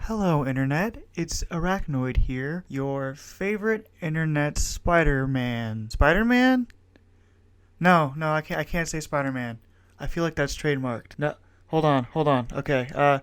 Hello, Internet. It's Arachnoid here, your favorite Internet Spider-Man. Spider-Man? No, I can't say Spider-Man. I feel like that's trademarked. No, hold on. Okay,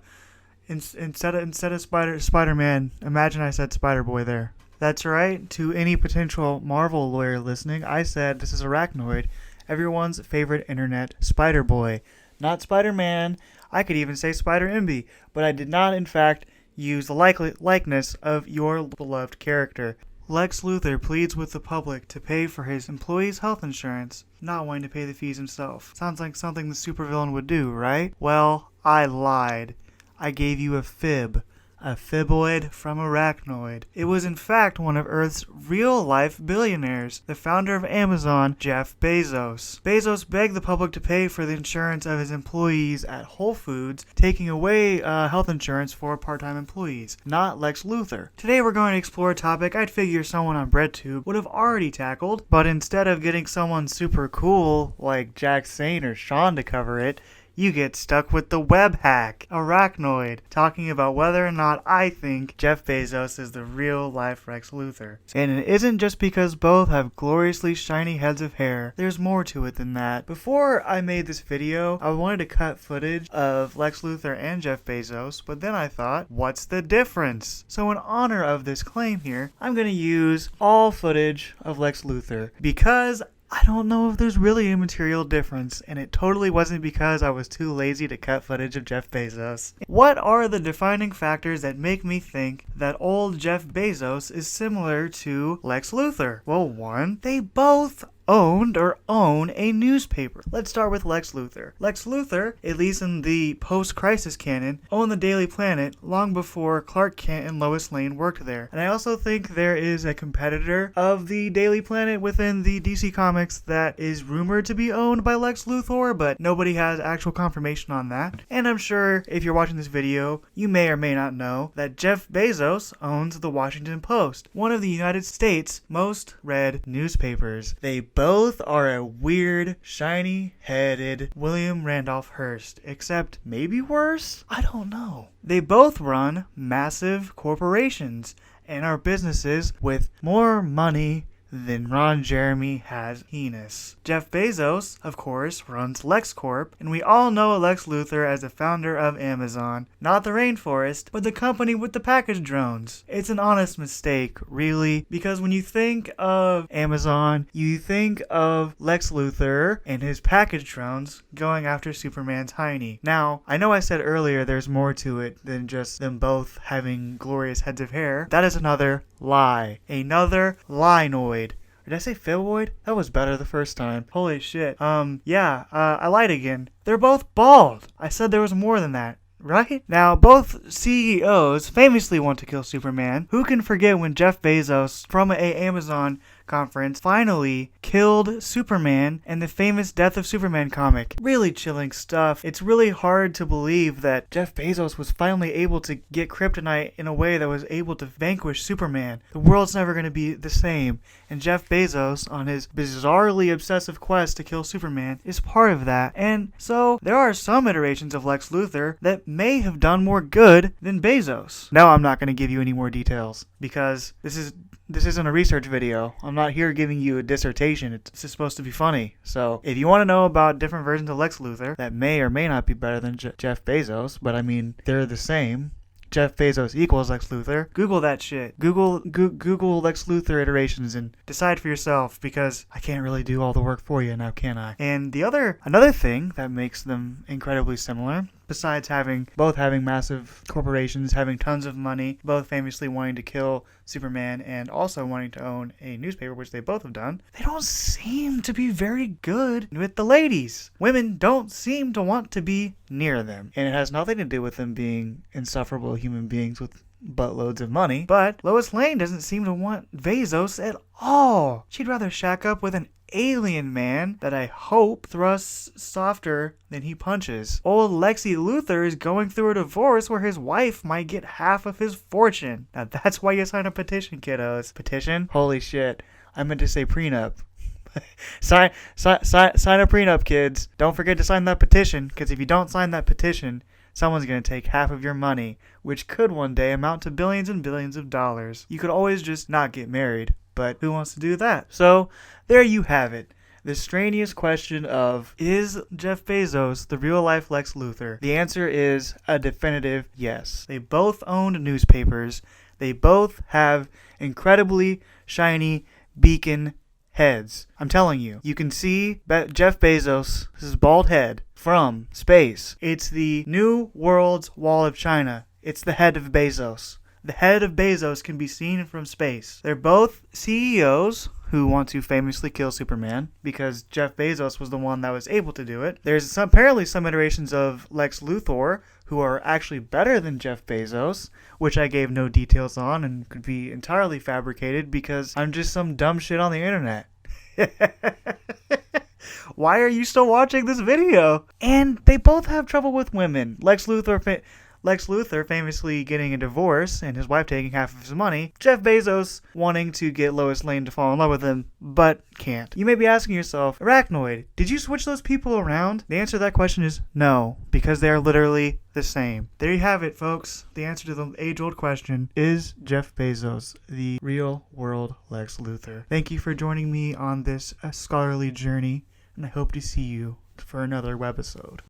instead of Spider-Man, imagine I said Spider-Boy there. That's right. To any potential Marvel lawyer listening, I said this is Arachnoid, everyone's favorite Internet Spider-Boy. Not Spider-Man. I could even say Spider-Imby, but I did not, in fact, use the likeness of your beloved character. Lex Luthor pleads with the public to pay for his employees' health insurance, not wanting to pay the fees himself. Sounds like something the supervillain would do, right? Well, I lied. I gave you a fib. A fiboid from Arachnoid. It was in fact one of Earth's real-life billionaires, the founder of Amazon, Jeff Bezos. Bezos begged the public to pay for the insurance of his employees at Whole Foods, taking away health insurance for part-time employees, not Lex Luthor. Today we're going to explore a topic I'd figure someone on BreadTube would have already tackled, but instead of getting someone super cool like Jack Sane or Sean to cover it, you get stuck with the web hack, Arachnoid, talking about whether or not I think Jeff Bezos is the real-life Lex Luthor. And it isn't just because both have gloriously shiny heads of hair. There's more to it than that. Before I made this video, I wanted to cut footage of Lex Luthor and Jeff Bezos, but then I thought, what's the difference? So in honor of this claim here, I'm going to use all footage of Lex Luthor, because I don't know if there's really a material difference, and it totally wasn't because I was too lazy to cut footage of Jeff Bezos. What are the defining factors that make me think that old Jeff Bezos is similar to Lex Luthor? Well, one, they both owned or own a newspaper. Let's start with Lex Luthor. Lex Luthor, at least in the post-crisis canon, owned the Daily Planet long before Clark Kent and Lois Lane worked there. And I also think there is a competitor of the Daily Planet within the DC Comics that is rumored to be owned by Lex Luthor, but nobody has actual confirmation on that. And I'm sure if you're watching this video, you may or may not know that Jeff Bezos owns the Washington Post, one of the United States' most read newspapers. They both are a weird, shiny-headed William Randolph Hearst, except maybe worse? I don't know. They both run massive corporations and are businesses with more money than Ron Jeremy has penis. Jeff Bezos, of course, runs LexCorp, and we all know Lex Luthor as the founder of Amazon. Not the rainforest, but the company with the package drones. It's an honest mistake, really, because when you think of Amazon, you think of Lex Luthor and his package drones going after Superman's hiney. Now, I know I said earlier there's more to it than just them both having glorious heads of hair. That is another lie. Another lie-noid. Did I say fiboid? That was better the first time. Holy shit. I lied again. They're both bald. I said there was more than that. Right? Now, both CEOs famously want to kill Superman. Who can forget when Jeff Bezos, from a Amazon conference, finally killed Superman in the famous Death of Superman comic? Really chilling stuff. It's really hard to believe that Jeff Bezos was finally able to get kryptonite in a way that was able to vanquish Superman. The world's never going to be the same. And Jeff Bezos, on his bizarrely obsessive quest to kill Superman, is part of that. And so, there are some iterations of Lex Luthor that may have done more good than Bezos. No, I'm not going to give you any more details, because this isn't a research video. I'm not here giving you a dissertation. It's just supposed to be funny. So, if you want to know about different versions of Lex Luthor that may or may not be better than Jeff Bezos, but I mean, they're the same. Jeff Bezos equals Lex Luthor. Google that shit. Google Lex Luthor iterations and decide for yourself, because I can't really do all the work for you now, can I? And another thing that makes them incredibly similar, besides both having massive corporations, having tons of money, both famously wanting to kill Superman and also wanting to own a newspaper, which they both have done, they don't seem to be very good with the ladies. Women don't seem to want to be near them. And it has nothing to do with them being insufferable human beings with buttloads of money. But Lois Lane doesn't seem to want Bezos at all. She'd rather shack up with an alien man that I hope thrusts softer than he punches. Old Lexi Luthor is going through a divorce where his wife might get half of his fortune. Now that's why you sign a petition, kiddos. Petition? Holy shit. I meant to say prenup. sign a prenup, kids. Don't forget to sign that petition, because if you don't sign that petition, Someone's going to take half of your money, which could one day amount to billions and billions of dollars. You could always just not get married, but who wants to do that? So, there you have it. The strenuous question of, is Jeff Bezos the real-life Lex Luthor? The answer is a definitive yes. They both owned newspapers. They both have incredibly shiny beacon heads. I'm telling you, you can see Jeff Bezos' bald head from space. It's the new world's wall of China. It's the head of Bezos. The head of Bezos can be seen from space. They're both CEOs who want to famously kill Superman because Jeff Bezos was the one that was able to do it. There's apparently some iterations of Lex Luthor who are actually better than Jeff Bezos, which I gave no details on and could be entirely fabricated because I'm just some dumb shit on the internet. Why are you still watching this video? And they both have trouble with women. Lex Luthor famously getting a divorce and his wife taking half of his money. Jeff Bezos wanting to get Lois Lane to fall in love with him, but can't. You may be asking yourself, Arachnoid, did you switch those people around? The answer to that question is no, because they are literally the same. There you have it, folks. The answer to the age-old question, is Jeff Bezos the real world Lex Luthor? Thank you for joining me on this scholarly journey, and I hope to see you for another webisode.